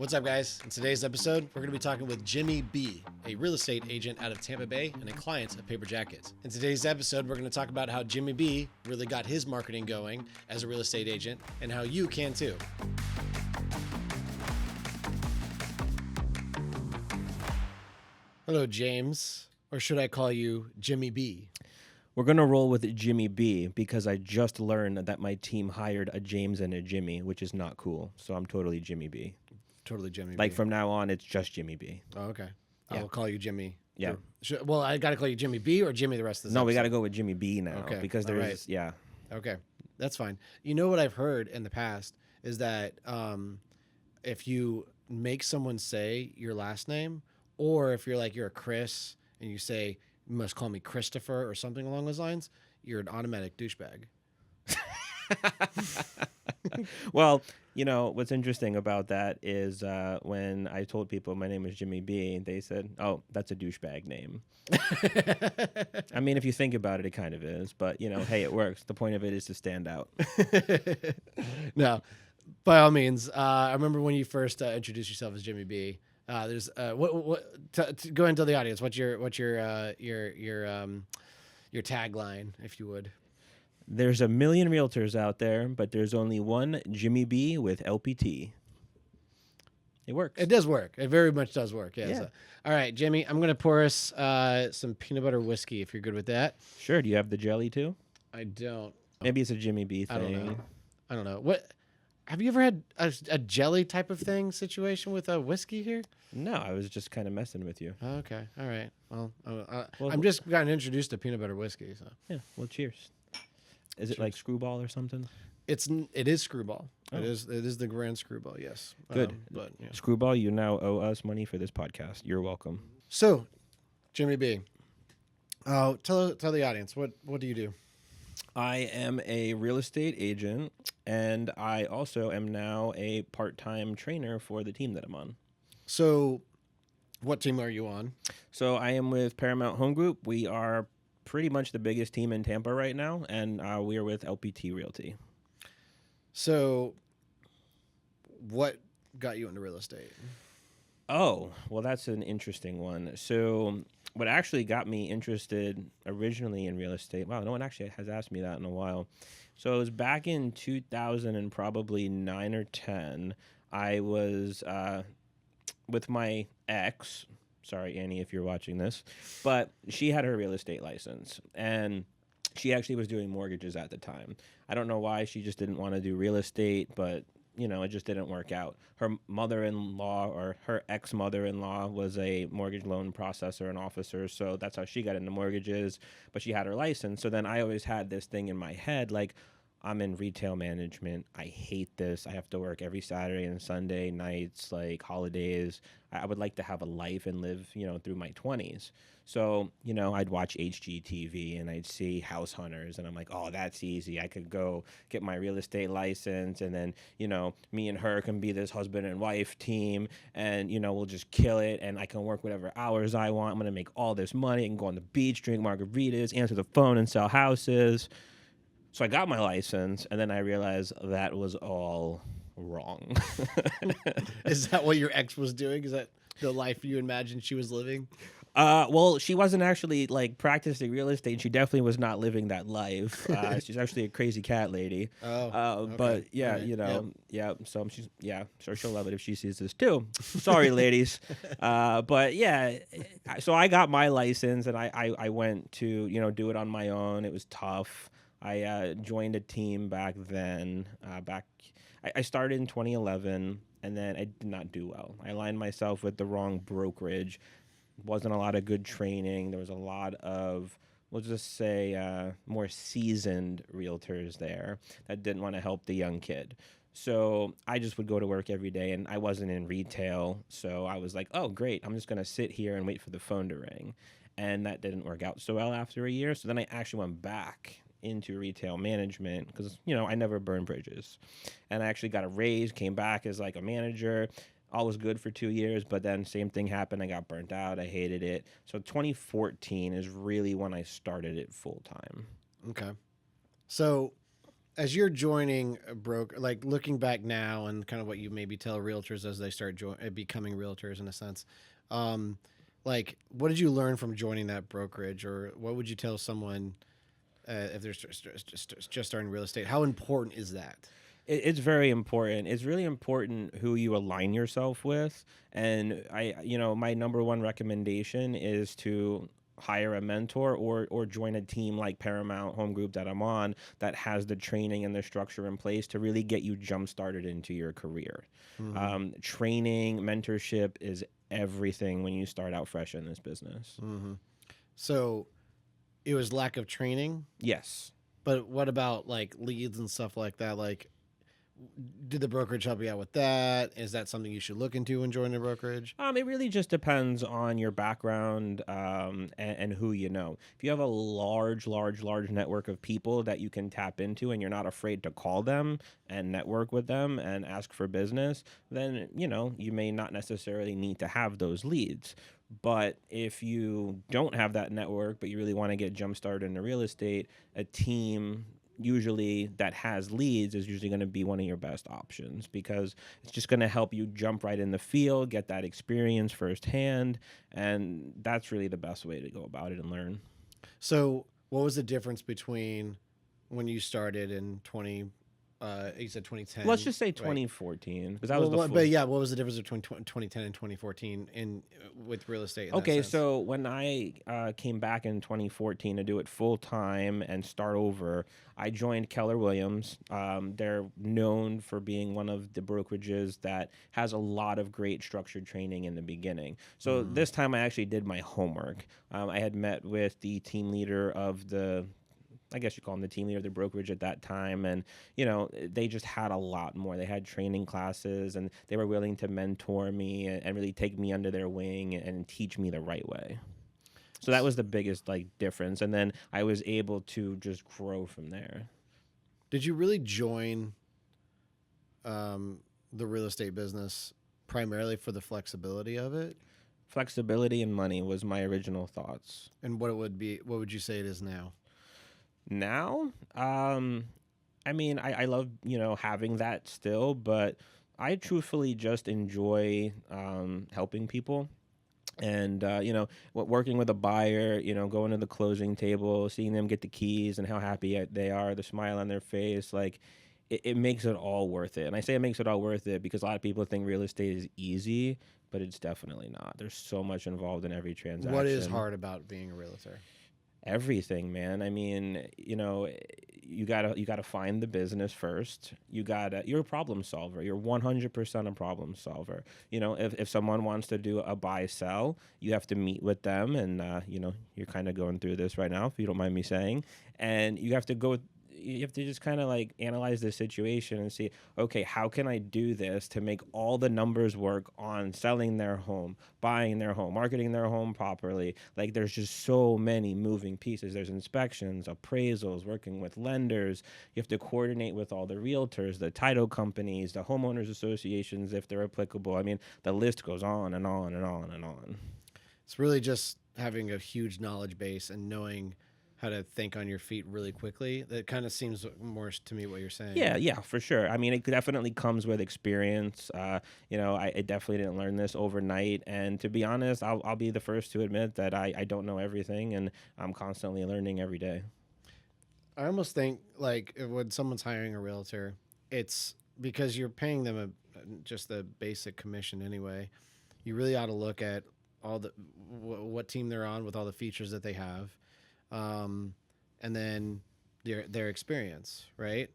What's up, guys? In today's episode, we're going to be talking with Jimmy B, a real estate agent out of Tampa Bay and a client of Paper Jackets. In today's episode, we're going to talk about how Jimmy B really got his marketing going as a real estate agent and how you can too. Hello, James, or should I call you Jimmy B? We're going to roll with Jimmy B because I just learned that my team hired a James and a Jimmy, which is not cool. So I'm totally Jimmy B. Totally Jimmy B. Like from now on, it's just Jimmy B. Oh, okay. Yeah. I will call you Jimmy. Yeah. Well, I got to call you Jimmy B or Jimmy the rest of this No, we episode? got to go with Jimmy B now because there's, right. yeah. Okay, that's fine. You know what I've heard in the past is that if you make someone say your last name, or if you're a Chris and you say, you must call me Christopher or something along those lines, you're an automatic douchebag. Well, you know, what's interesting about that is when I told people my name is Jimmy B, they said, oh, that's a douchebag name. I mean, if you think about it, it kind of is. But, you know, hey, it works. The point of it is to stand out. No, by all means. I remember when you first introduced yourself as Jimmy B. There's go ahead and tell the audience what's your tagline, if you would. There's a million realtors out there, but there's only one Jimmy B with LPT. It works. It does work. It very much does work. Yeah. Yeah. So, all right, Jimmy, I'm gonna pour us some peanut butter whiskey if you're good with that. Sure. Do you have the jelly too? I don't. Maybe it's a Jimmy B thing. I don't know. What? Have you ever had a jelly type of thing situation with a whiskey here? No, I was just kind of messing with you. Okay. All right. Well, Well, I'm just gotten introduced to peanut butter whiskey, so Yeah. Well, cheers. Is it like Screwball or something? it is Screwball. Oh. It is the Grand Screwball. Yes. Good. But yeah. Screwball, you now owe us money for this podcast. You're welcome. So, Jimmy B. Tell the audience what do you do? I am a real estate agent, and I also am now a part-time trainer for the team that I'm on. So, what team are you on? So I am with Paramount Home Group. We are pretty much the biggest team in Tampa right now, and we are with LPT Realty. So, what got you into real estate? Oh, well, that's an interesting one. So what actually got me interested originally in real estate, wow, no one actually has asked me that in a while. So it was back in 2000 and probably 9 or 10. I was with my ex. Sorry, Annie, if you're watching this. But she had her real estate license, and she actually was doing mortgages at the time. I don't know why she just didn't want to do real estate, but you know, it just didn't work out. Her mother-in-law or her ex-mother-in-law was a mortgage loan processor and officer, so that's how she got into mortgages, but she had her license. So then I always had this thing in my head, like, I'm in retail management. I hate this. I have to work every Saturday and Sunday nights, like holidays. I would like to have a life and live, you know, through my 20s. So, you know, I'd watch HGTV and I'd see House Hunters, and I'm like, oh, that's easy. I could go get my real estate license, and then, you know, me and her can be this husband and wife team, and, you know, we'll just kill it, and I can work whatever hours I want. I'm going to make all this money. I can go on the beach, drink margaritas, answer the phone, and sell houses. So I got my license, and then I realized that was all wrong. Is that what your ex was doing? Is that the life you imagined she was living? Well, she wasn't actually like practicing real estate. She definitely was not living that life. She's actually a crazy cat lady. Oh, okay. But yeah, Right. you know, yeah. So sure she'll love it if she sees this too. Sorry, ladies. But yeah, so I got my license, and I went to, you know, do it on my own. It was tough. I joined a team back then. I started in 2011, and then I did not do well. I aligned myself with the wrong brokerage. Wasn't a lot of good training. There was a lot of, we'll just say, more seasoned realtors there that didn't want to help the young kid. So I just would go to work every day, and I wasn't in retail. So I was like, oh, great. I'm just going to sit here and wait for the phone to ring. And that didn't work out so well after a year. So then I actually went back into retail management because, you know, I never burned bridges. And I actually got a raise, came back as like a manager. All was good for 2 years, but then same thing happened. I got burnt out. I hated it. So 2014 is really when I started it full time. Okay. So as you're joining a broker, like looking back now and kind of what you maybe tell realtors as they start becoming realtors in a sense, um, like what did you learn from joining that brokerage, or what would you tell someone if they're just starting real estate? How important is that? It's very important. It's really important who you align yourself with. And my number one recommendation is to hire a mentor or join a team like Paramount Home Group that I'm on that has the training and the structure in place to really get you jump started into your career. Mm-hmm. Training, mentorship is everything when you start out fresh in this business. Mm-hmm. So it was lack of training, Yes. but what about like leads and stuff like that? Like, did the brokerage help you out with that? Is that something you should look into when joining a brokerage? It really just depends on your background and who you know. If you have a large network of people that you can tap into and you're not afraid to call them and network with them and ask for business, then, you may not necessarily need to have those leads. But if you don't have that network, but you really want to get jump started into real estate, a team usually that has leads is usually going to be one of your best options because it's just going to help you jump right in the field, get that experience firsthand, and that's really the best way to go about it and learn. So, what was the difference between when you started in 20? You said Let's 2010, just say right? 2014 because that was Well, the but full. yeah, what was the difference between 2010 and 2014 in with real estate in that Okay, sense? so when I came back in 2014 to do it full time and start over, I joined Keller Williams. They're known for being one of the brokerages that has a lot of great structured training in the beginning. So Mm. this time I actually did my homework. I had met with the team leader of the I guess you call them the team leader of the brokerage at that time. And, they just had a lot more. They had training classes and they were willing to mentor me and really take me under their wing and teach me the right way. So that was the biggest like difference. And then I was able to just grow from there. Did you really join the real estate business primarily for the flexibility of it, Flexibility and money was my original thoughts. and what it would be? What would you say it is now? Now, I mean, I love, having that still, but I truthfully just enjoy helping people. And working with a buyer, going to the closing table, seeing them get the keys and how happy they are, the smile on their face, like it makes it all worth it. And I say it makes it all worth it because a lot of people think real estate is easy, but it's definitely not. There's so much involved in every What is transaction. hard about being a realtor? Everything, man. I mean, you gotta find the business first. You're a problem solver. You're 100% a problem solver. If someone wants to do a buy sell, you have to meet with them, and you're kind of going through this right now, if you don't mind me saying, and you have to just kind of like analyze the situation and see, okay, how can I do this to make all the numbers work on selling their home, buying their home, marketing their home properly? Like there's just so many moving pieces. There's inspections, appraisals, working with lenders. You have to coordinate with all the realtors, the title companies, the homeowners associations if they're applicable. I mean, the list goes on and on and on and on. It's really just having a huge knowledge base and knowing how to think on your feet really quickly. That kind of seems more to me what you're saying. Yeah, yeah, for sure. I mean, it definitely comes with experience. I definitely didn't learn this overnight. And to be honest, I'll be the first to admit that I don't know everything and I'm constantly learning every day. I almost think like when someone's hiring a realtor, it's because you're paying them just the basic commission anyway. You really ought to look at all the what team they're on with all the features that they have, um, and then their experience, right?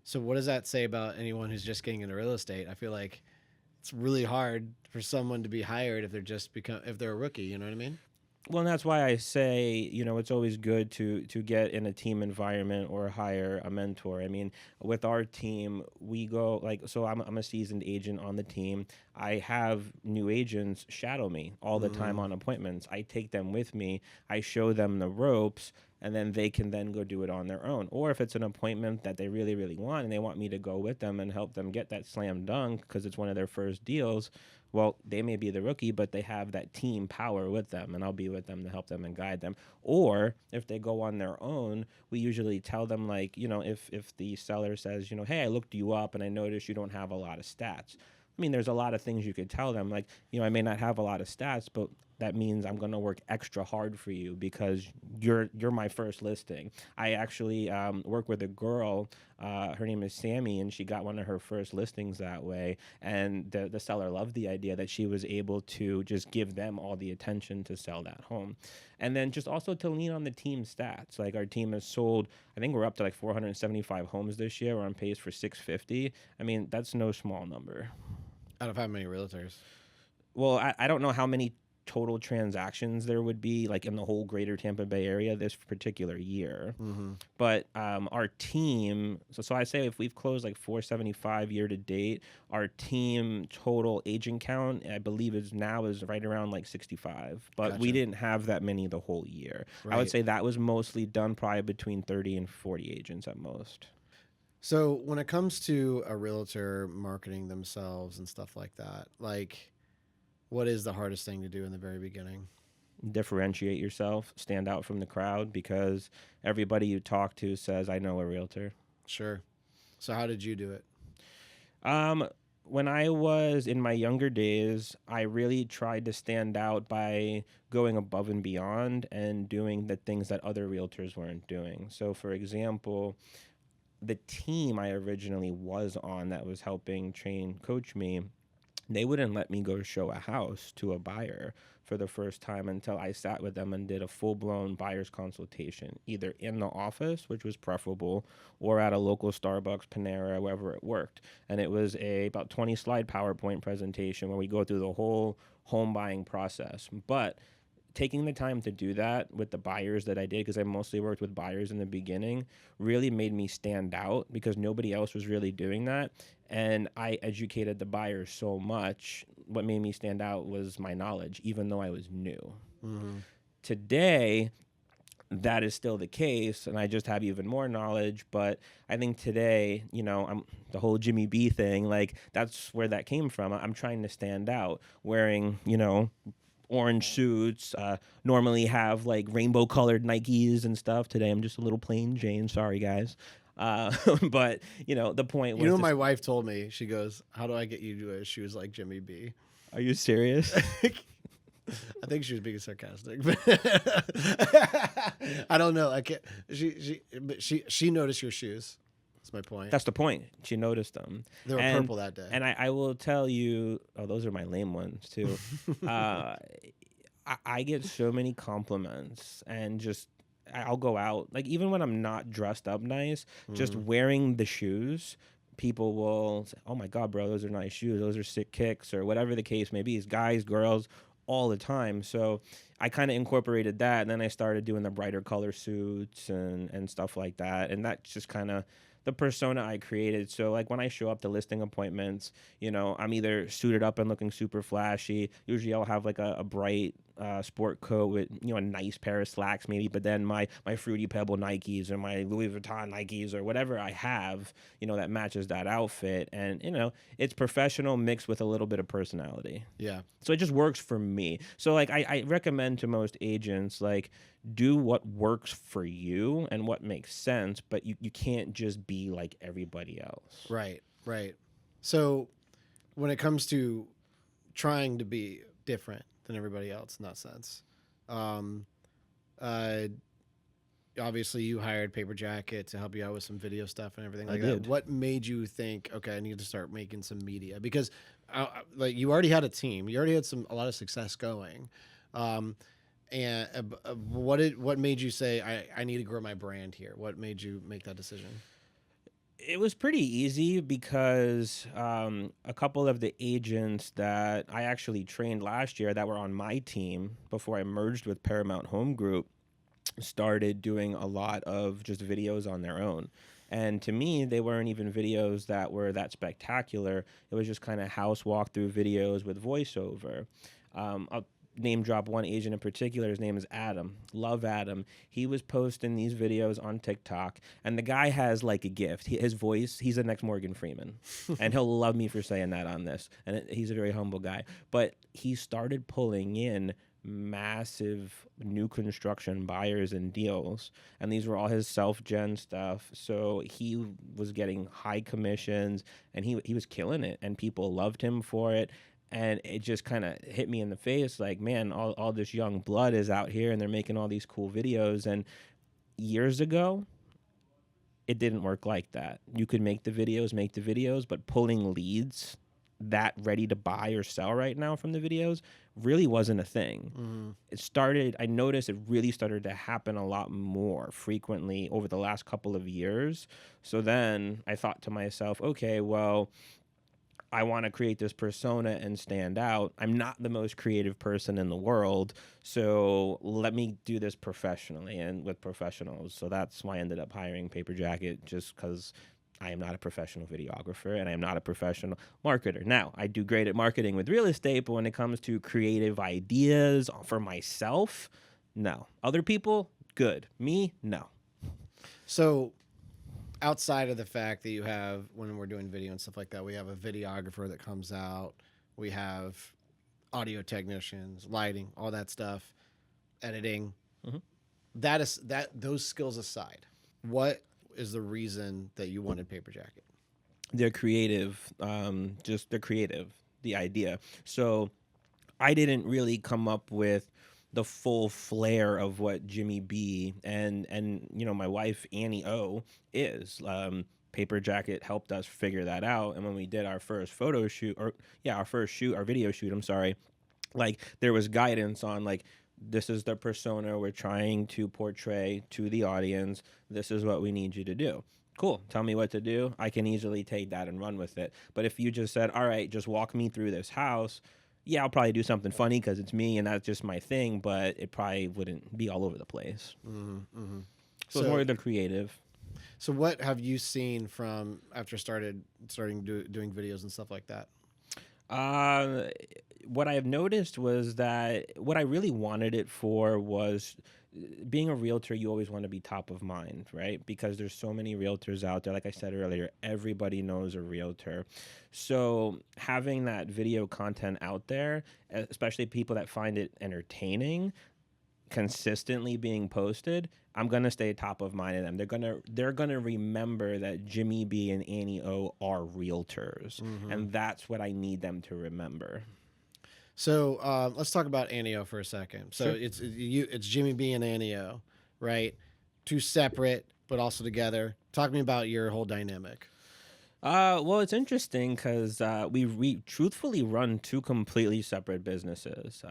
So what does that say about anyone who's just getting into real estate? I feel like it's really hard for someone to be hired if they're a rookie. You know what I mean? Well, and that's why I say, it's always good to get in a team environment or hire a mentor. I mean, with our team, we go like so. I'm a seasoned agent on the team. I have new agents shadow me all the time Mm-hmm. on appointments. I take them with me. I show them the ropes. and then they can then go do it on their own. Or if it's an appointment that they really, really want and they want me to go with them and help them get that slam dunk because it's one of their first deals, well, they may be the rookie, but they have that team power with them, and I'll be with them to help them and guide them. Or if they go on their own, we usually tell them, like, if the seller says, hey, I looked you up and I noticed you don't have a lot of stats. I mean, there's a lot of things you could tell them, like, I may not have a lot of stats, but that means I'm going to work extra hard for you because you're my first listing. I actually work with a girl. Her name is Sammy, and she got one of her first listings that way. And the seller loved the idea that she was able to just give them all the attention to sell that home. And then just also to lean on the team stats. Like, our team has sold, I think we're up to like 475 homes this year. We're on pace for 650. I mean, that's no small number. Out of how many realtors? Well, I don't know how many total transactions there would be like in the whole greater Tampa Bay area this particular year. Mm-hmm. But our team, so I say if we've closed like 475 year to date, our team total agent count, I believe is right around like 65. But we Gotcha. didn't have that many the whole year. I would Right. say that was mostly done probably between 30 and 40 agents at most. So when it comes to a realtor marketing themselves and stuff like that, like, what is the hardest thing to do in the very beginning? Differentiate yourself, stand out from the crowd because everybody you talk to says, I know a realtor. Sure. So how did you do it? Um, when I was in my younger days, I really tried to stand out by going above and beyond and doing the things that other realtors weren't doing. So, for example, the team I originally was on that was helping train coach me, they wouldn't let me go show a house to a buyer for the first time until I sat with them and did a full-blown buyer's consultation, either in the office, which was preferable, or at a local Starbucks, Panera, wherever it worked. And it was a about 20 slide PowerPoint presentation where we go through the whole home buying process. But taking the time to do that with the buyers that I did, because I mostly worked with buyers in the beginning, really made me stand out because nobody else was really doing that. And I educated the buyers so much. What made me stand out was my knowledge, even though I was new. Mm-hmm. Today, that is still the case, and I just have even more knowledge. But I think today, I'm the whole Jimmy B thing, like, that's where that came from. I'm trying to stand out wearing, orange suits, normally have like rainbow colored Nikes and stuff. Today I'm just a little plain Jane. Sorry, guys. But the point You was know, to. my wife told me, she goes, "How do I get you to wear shoes like Jimmy B?" Are you serious? I think she was being sarcastic, but I don't know. I can't. She noticed your shoes. That's my point. That's the point. She noticed them. They were and purple that day. and I will tell you. Oh, those are my lame ones too. uh, I get so many compliments, and just I'll go out, like, even when I'm not dressed up nice, just Mhm. wearing the shoes. People will say, "Oh my god, bro, those are nice shoes. Those are sick kicks," or whatever the case may be. It's guys, girls, all the time. So I kind of incorporated that, and then I started doing the brighter color suits and stuff like that. And that's just kind of the persona I created. So, like, when I show up to listing appointments, I'm either suited up and looking super flashy. Usually I'll have like a bright sport coat with a nice pair of slacks maybe, but then my Fruity Pebble Nikes or my Louis Vuitton Nikes or whatever I have, that matches that outfit. And it's professional mixed with a little bit of personality. Yeah. So it just works for me. So, like, I recommend to most agents, like, do what works for you and what makes sense, but you can't just be like everybody else. Right. Right. So when it comes to trying to be different than everybody else in that sense, um, uh, obviously you hired Paper Jacket to help you out with some video stuff and everything I like that. did. What made you think, okay, I need to start making some media? Because like, you already had a team, you already had a lot of success going. Um, and what made you say, I need to grow my brand here? What made you make that decision? It was pretty easy because a couple of the agents that I actually trained last year that were on my team before I merged with Paramount Home Group started doing a lot of just videos on their own. And to me, they weren't even videos that were that spectacular. It was just kind of house walkthrough videos with voiceover. name drop one agent in particular. His name is Adam. Love Adam. He was posting these videos on TikTok, and the guy has like a gift. His voice, he's the next Morgan Freeman. And he'll love me for saying that on this. And he's a very humble guy. But he started pulling in massive new construction buyers and deals, and these were all his self-gen stuff. So he was getting high commissions, and he was killing it, and people loved him for it. And it just kind of hit me in the face like, man, all this young blood is out here and they're making all these cool videos. And years ago, it didn't work like that. You could make the videos, but pulling leads that ready to buy or sell right now from the videos really wasn't a thing. I noticed it really started to happen a lot more frequently over the last couple of years. So then I thought to myself, okay, well, I want to create this persona and stand out. I'm not the most creative person in the world, so let me do this professionally and with professionals. So that's why I ended up hiring Paper Jacket, just because I am not a professional videographer and I am not a professional marketer. Now, I do great at marketing with real estate, but when it comes to creative ideas for myself, no. Other people, good. Me, no. So outside of the fact that you have, when we're doing video and stuff like that, we have a videographer that comes out, we have audio technicians, lighting, all that stuff, editing. Mhm. Those skills aside, what is the reason that you wanted Paper Jacket? They're creative. Just they're creative. The idea. So I didn't really come up with the full flair of what Jimmy B and my wife Annie O is. Paper Jacket helped us figure that out, and when we did our first photo shoot, our video shoot, I'm sorry, like there was guidance on like, this is the persona we're trying to portray to the audience. This is what we need you to do. Cool. Tell me what to do. I can easily take that and run with it. But if you just said, all right, just walk me through this house, yeah, I'll probably do something funny because it's me and that's just my thing, but it probably wouldn't be all over the place. So it's more the creative. So what have you seen from after doing videos and stuff like that? What I have noticed was that what I really wanted it for was being a realtor. You always want to be top of mind, right? Because there's so many realtors out there. Like I said earlier, everybody knows a realtor. So having that video content out there, especially people that find it entertaining, consistently being posted, I'm gonna stay top of mind of them. They're gonna remember that Jimmy B and Annie O are realtors, and that's what I need them to remember. So let's talk about Anio for a second. So Sure. it's Jimmy B and Anio, right? Two separate but also together. Talk to me about your whole dynamic. Well, it's interesting because we truthfully run two completely separate businesses.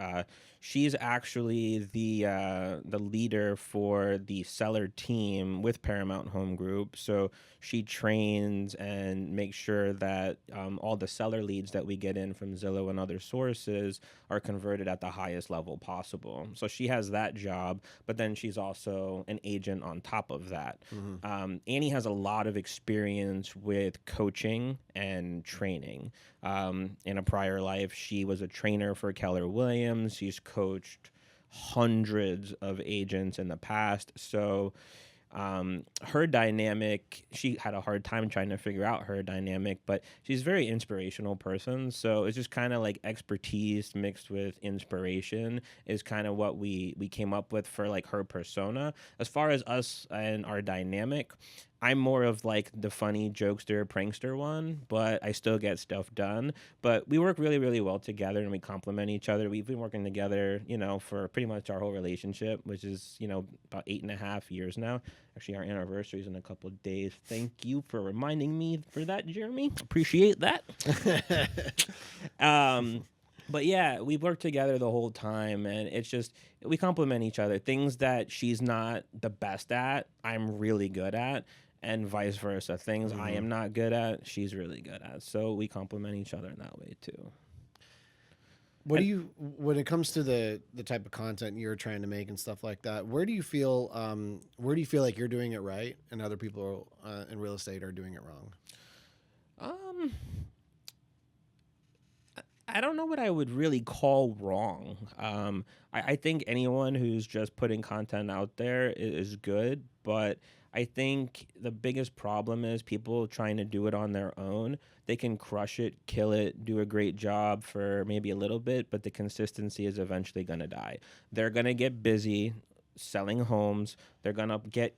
She's actually the leader for the seller team with Paramount Home Group, so she trains and makes sure that all the seller leads that we get in from Zillow and other sources are converted at the highest level possible. So she has that job, but then she's also an agent on top of that. Annie has a lot of experience with coaching and training. In a prior life, she was a trainer for Keller Williams. She's coached hundreds of agents in the past. So her dynamic, she had a hard time trying to figure out her dynamic, but she's a very inspirational person. So it's just kind of like expertise mixed with inspiration is kind of what we came up with for like her persona. As far as us and our dynamic, I'm more of like the funny jokester, prankster one, but I still get stuff done. But we work really, really well together and we complement each other. We've been working together, for pretty much our whole relationship, which is, about 8.5 years now. Actually, our anniversary is in a couple of days. Thank you for reminding me for that, Jeremy. Appreciate that. But yeah, we've worked together the whole time, and it's just we complement each other. Things that she's not the best at, I'm really good at, and vice versa. Things I am not good at, she's really good at. So we complement each other in that way too. When it comes to the type of content you're trying to make and stuff like that, where do you feel like you're doing it right and other people in real estate are doing it wrong? I don't know what I would really call wrong. I think anyone who's just putting content out there is good, but I think the biggest problem is people trying to do it on their own. They can crush it, kill it, do a great job for maybe a little bit, but the consistency is eventually going to die. They're going to get busy selling homes. They're going to get,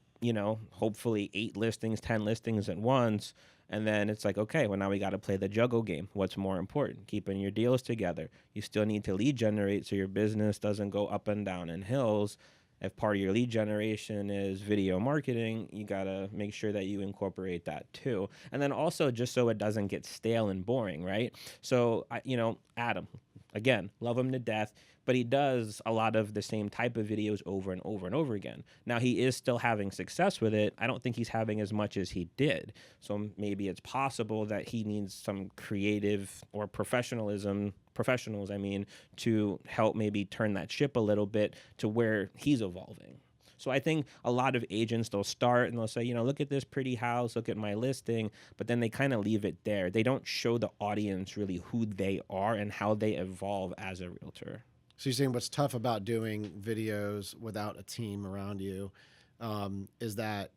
hopefully 8 listings, 10 listings at once. And then it's like, okay, well, now we got to play the juggle game. What's more important? Keeping your deals together. You still need to lead generate so your business doesn't go up and down in hills. If part of your lead generation is video marketing, you got to make sure that you incorporate that too. And then also just so it doesn't get stale and boring, right? So, Adam, again, love him to death, but he does a lot of the same type of videos over and over and over again. Now, he is still having success with it. I don't think he's having as much as he did. So maybe it's possible that he needs some creative or professionals, to help maybe turn that ship a little bit to where he's evolving. So I think a lot of agents, they'll start and they'll say, look at this pretty house, look at my listing, but then they kind of leave it there. They don't show the audience really who they are and how they evolve as a realtor. So you're saying what's tough about doing videos without a team around you is that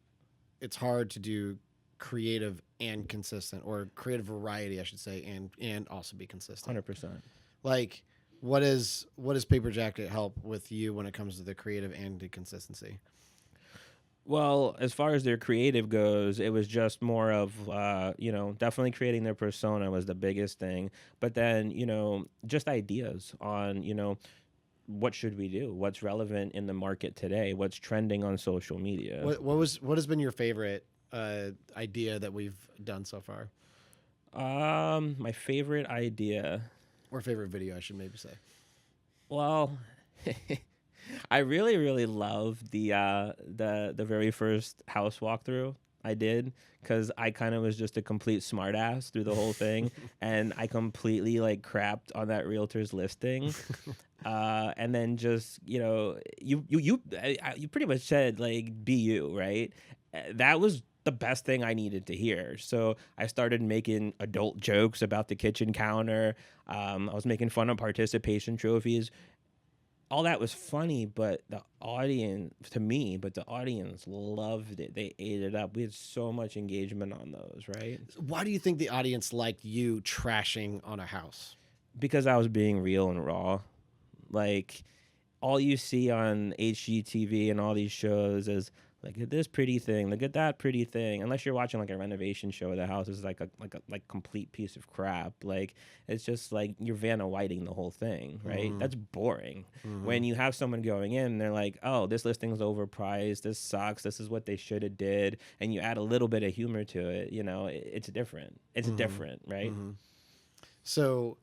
it's hard to do creative and consistent, or creative variety, I should say, and also be consistent. 100%. Like, what does Paper Jacket help with you when it comes to the creative and the consistency? Well, as far as their creative goes, it was just more of, definitely creating their persona was the biggest thing. But then, just ideas on, what should we do? What's relevant in the market today? What's trending on social media? What has been your favorite idea that we've done so far? My favorite idea, or favorite video, I should maybe say. Well, I really, really love the very first house walkthrough I did, because I kind of was just a complete smartass through the whole thing, and I completely crapped on that realtor's listing, and then just you pretty much said be you, right? That was the best thing I needed to hear. So I started making adult jokes about the kitchen counter. I was making fun of participation trophies. All that was funny, but the audience loved it. They ate it up. We had so much engagement on those, right? Why do you think the audience liked you trashing on a house? Because I was being real and raw. All you see on HGTV and all these shows is look at this pretty thing, look at that pretty thing. Unless you're watching a renovation show, the house is like a complete piece of crap. It's just you're Vanna Whiting the whole thing, right? Mm-hmm. That's boring. Mm-hmm. When you have someone going in, they're like, oh, this listing's overpriced, this sucks, this is what they should have did, and you add a little bit of humor to it, it's different. It's mm-hmm. different, right? Mm-hmm. So,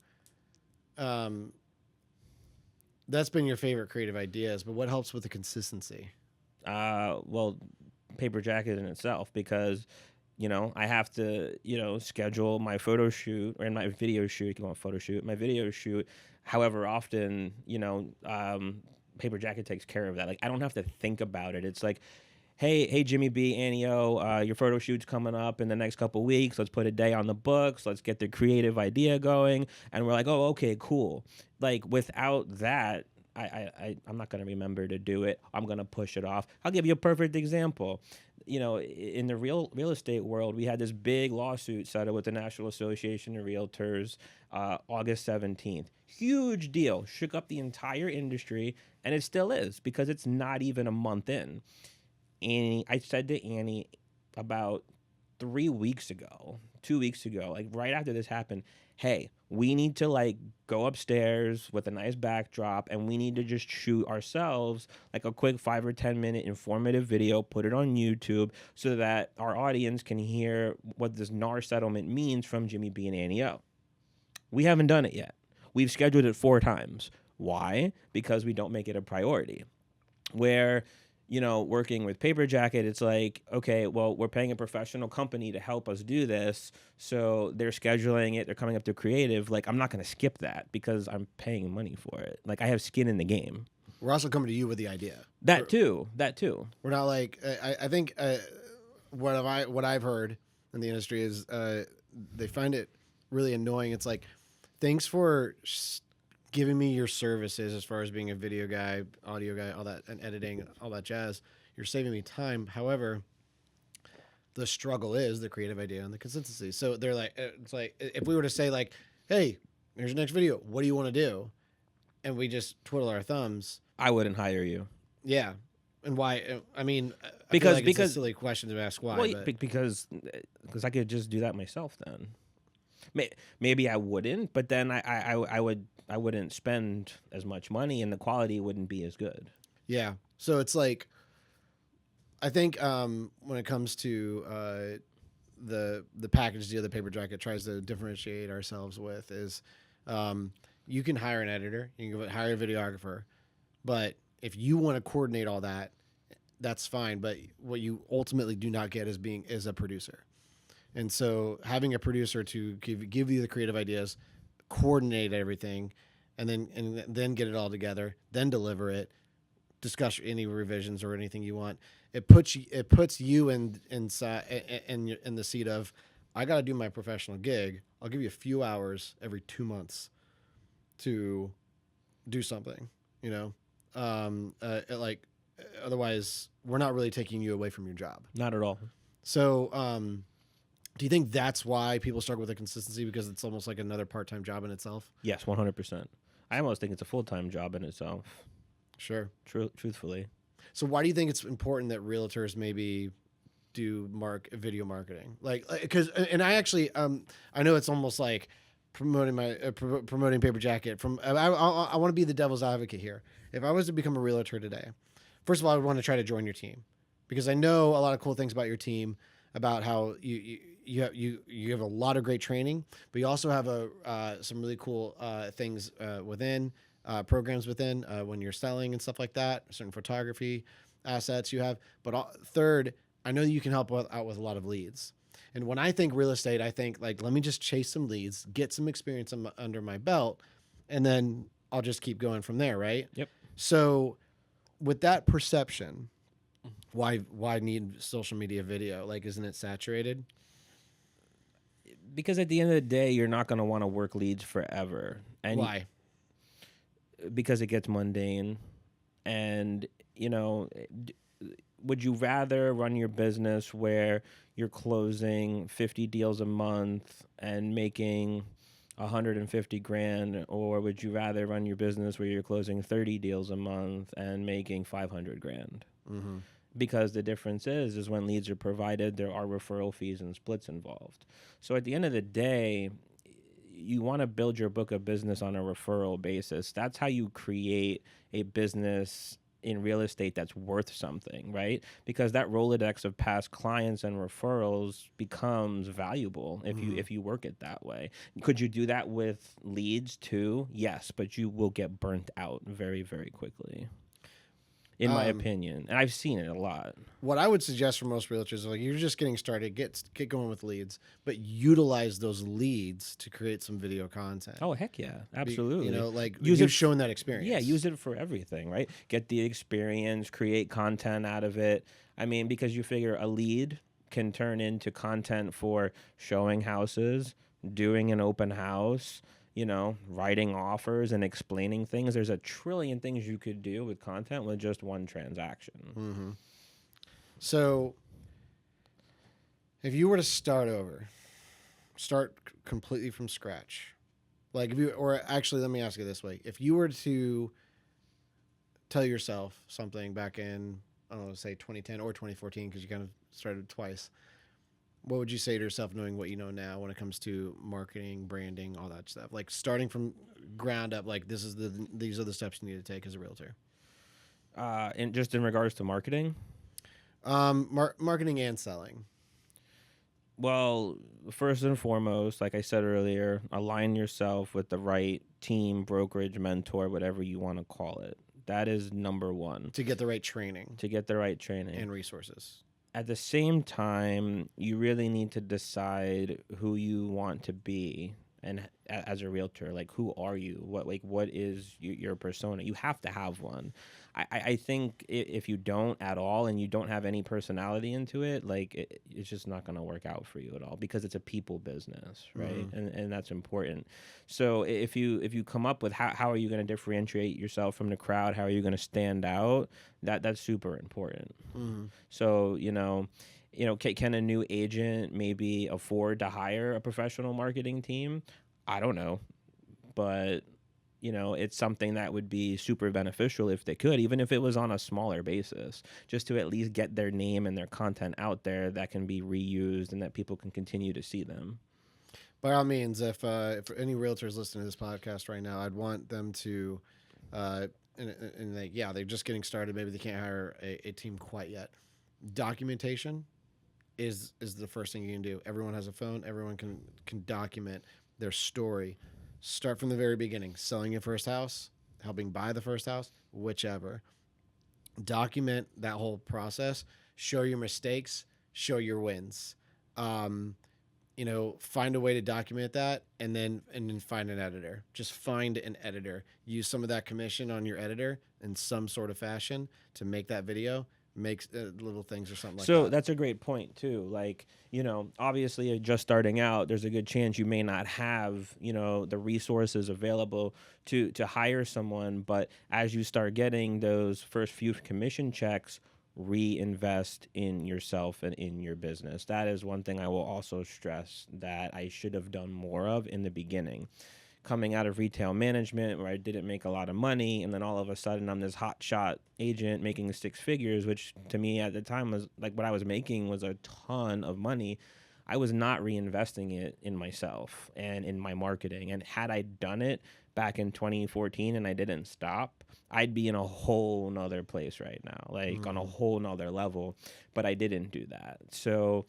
that's been your favorite creative ideas, but what helps with the consistency? Well, Paper Jacket in itself, because I have to schedule my photo shoot or my video shoot. You can call it photo shoot, my video shoot. However often Paper Jacket takes care of that. I don't have to think about it. It's hey Jimmy B, Annie O, your photo shoot's coming up in the next couple weeks. Let's put a day on the books. Let's get the creative idea going. And we're like, oh, okay, cool. Without that, I'm not going to remember to do it. I'm going to push it off. I'll give you a perfect example. In the real estate world, we had this big lawsuit settled with the National Association of Realtors August 17th. Huge deal. Shook up the entire industry, and it still is, because it's not even a month in. I said to Annie about 2 weeks ago, right after this happened, hey, we need to go upstairs with a nice backdrop, and we need to just shoot ourselves a quick 5 or 10 minute informative video, put it on YouTube so that our audience can hear what this NAR settlement means from Jimmy B and Annie O. We haven't done it yet. We've scheduled it 4 times. Why? Because we don't make it a priority. Where working with Paper Jacket, it's okay, well, we're paying a professional company to help us do this, so they're scheduling it, they're coming up to creative. I'm not going to skip that because I'm paying money for it. I have skin in the game. We're also coming to you with the idea. That too. We're not I think what I've heard in the industry is they find it really annoying. It's Thanks for giving me your services as far as being a video guy, audio guy, all that, and editing, all that jazz. You're saving me time. However, the struggle is the creative idea and the consistency. So they're like, it's like if we were to say like, "Hey, here's your next video. What do you want to do?" and we just twiddle our thumbs, I wouldn't hire you. yeah. And why? I mean, I feel Because like it's a because silly question to ask why, well, but because I could just do that myself then. Maybe I wouldn't, but then I wouldn't spend as much money and the quality wouldn't be as good. yeah. So it's like I think when it comes to the package deal, the paper jacket tries to differentiate ourselves with is you can hire an editor, you can hire a videographer, but if you want to coordinate all that, that's fine. But what you ultimately do not get is a producer. And so having a producer to give you the creative ideas, coordinate everything, and then get it all together, then deliver it, discuss any revisions or anything you want. It puts you in the seat of I got to do my professional gig. I'll give you a few hours every 2 months to do something. You know, like otherwise we're not really taking you away from your job. Not at all. So, do you think that's why people struggle with the consistency because it's almost like another part-time job in itself? Yes, 100%. I almost think it's a full-time job in itself. Sure. Truthfully. So why do you think it's important that realtors maybe do video marketing? Like, because and I actually I know it's almost like promoting paper jacket from I want to be the devil's advocate here. If I was to become a realtor today, first of all, I would want to try to join your team because I know a lot of cool things about your team, about how you have a lot of great training, but you also have some really cool things within programs within when you're selling and stuff like that. Certain photography assets you have, but third, I know you can help out with a lot of leads. And when I think real estate, I think like let me just chase some leads, get some experience under my belt, and then I'll just keep going from there, right? Yep. So with that perception, why need social media video? Like, isn't it saturated? Because at the end of the day, you're not going to want to work leads forever. And Why? Because it gets mundane. And, would you rather run your business where you're closing 50 deals a month and making 150 grand, or would you rather run your business where you're closing 30 deals a month and making 500 grand? Mm-hmm. Because the difference is when leads are provided, there are referral fees and splits involved. So at the end of the day, you want to build your book of business on a referral basis. That's how you create a business in real estate that's worth something, right? Because that Rolodex of past clients and referrals becomes valuable if you work it that way. Could you do that with leads too? Yes, but you will get burnt out very, very quickly, in my opinion. And I've seen it a lot. What I would suggest for most realtors is like you're just getting started, get going with leads, but utilize those leads to create some video content. Oh, heck yeah. Absolutely. Like you've shown that experience. Yeah, use it for everything, right? Get the experience, create content out of it. I mean, because you figure a lead can turn into content for showing houses, doing an open house, writing offers and explaining things. There's a trillion things you could do with content with just one transaction. Mm-hmm. So if you were to start over, start completely from scratch, like or actually, let me ask you this way. If you were to tell yourself something back in, I don't know, say 2010 or 2014, because you kind of started twice, what would you say to yourself knowing what you know now when it comes to marketing, branding, all that stuff? Like starting from ground up, like these are the steps you need to take as a realtor. And just in regards to marketing? Marketing and selling. Well, first and foremost, like I said earlier, align yourself with the right team, brokerage, mentor, whatever you want to call it. That is number one. To get the right training. And resources. At the same time, you really need to decide who you want to be and as a realtor, like, who are you? What is your persona? You have to have one. I think if you don't at all and you don't have any personality into it, like, it's just not going to work out for you at all, because it's a people business, right? Mm-hmm. And that's important. So if you come up with how are you going to differentiate yourself from the crowd, how are you going to stand out, that's super important. Mm-hmm. So, can a new agent maybe afford to hire a professional marketing team? I don't know, but it's something that would be super beneficial if they could, even if it was on a smaller basis, just to at least get their name and their content out there that can be reused and that people can continue to see them. By all means, if any realtors listening to this podcast right now, I'd want them to, and they're just getting started. Maybe they can't hire a team quite yet. Documentation is the first thing you can do. Everyone has a phone. Everyone can document their story. Start from the very beginning, selling your first house, helping buy the first house, whichever. Document that whole process. Show your mistakes. Show your wins. Find a way to document that, and then find an editor. Just find an editor. Use some of that commission on your editor in some sort of fashion to make that video. Make little things or something like that. So that's a great point too. Like, obviously just starting out, there's a good chance you may not have, the resources available to hire someone. But as you start getting those first few commission checks, reinvest in yourself and in your business. That is one thing I will also stress that I should have done more of in the beginning. Coming out of retail management where I didn't make a lot of money, and then all of a sudden I'm this hot shot agent making 6 figures, which to me at the time was like what I was making was a ton of money. I was not reinvesting it in myself and in my marketing. And had I done it back in 2014 and I didn't stop, I'd be in a whole nother place right now, like on a whole nother level, but I didn't do that. So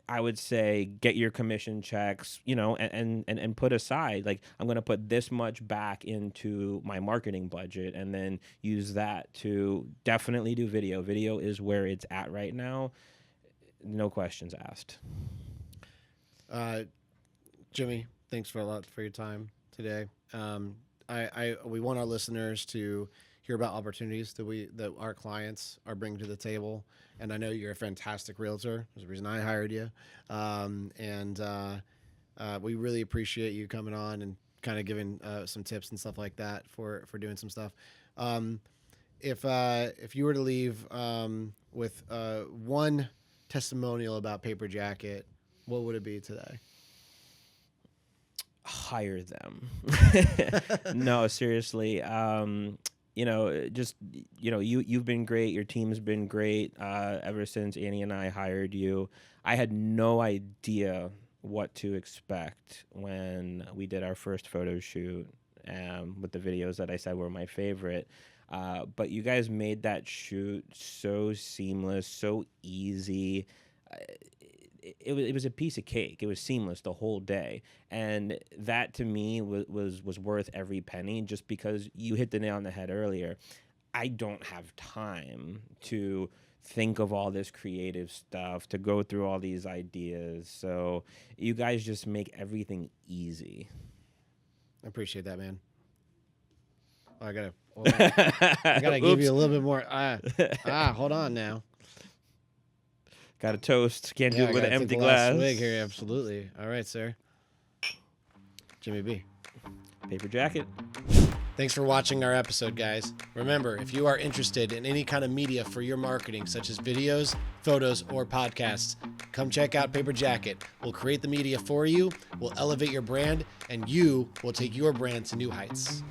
I would say get your commission checks, and put aside, like, I'm going to put this much back into my marketing budget, and then use that to definitely do video. Video is where it's at right now. No questions asked. Jimmy, thanks for your time today. We want our listeners to hear about opportunities that our clients are bringing to the table. And I know you're a fantastic realtor. There's a reason I hired you. We really appreciate you coming on and kind of giving some tips and stuff like that for doing some stuff. If you were to leave with one testimonial about Paper Jacket, what would it be today? Hire them. No, seriously. You've been great. Your team's been great ever since Annie and I hired you. I had no idea what to expect when we did our first photo shoot with the videos that I said were my favorite. But you guys made that shoot so seamless, so easy. It was a piece of cake. It was seamless the whole day, and that to me was worth every penny. Just because you hit the nail on the head earlier, I don't have time to think of all this creative stuff, to go through all these ideas. So you guys just make everything easy. I appreciate that, man. I gotta give you a little bit more. Hold on now. Got a toast. Can't do it with an empty glass. Swig here, absolutely. All right, sir. Jimmy B. Paper Jacket. Thanks for watching our episode, guys. Remember, if you are interested in any kind of media for your marketing, such as videos, photos, or podcasts, come check out Paper Jacket. We'll create the media for you, we'll elevate your brand, and you will take your brand to new heights.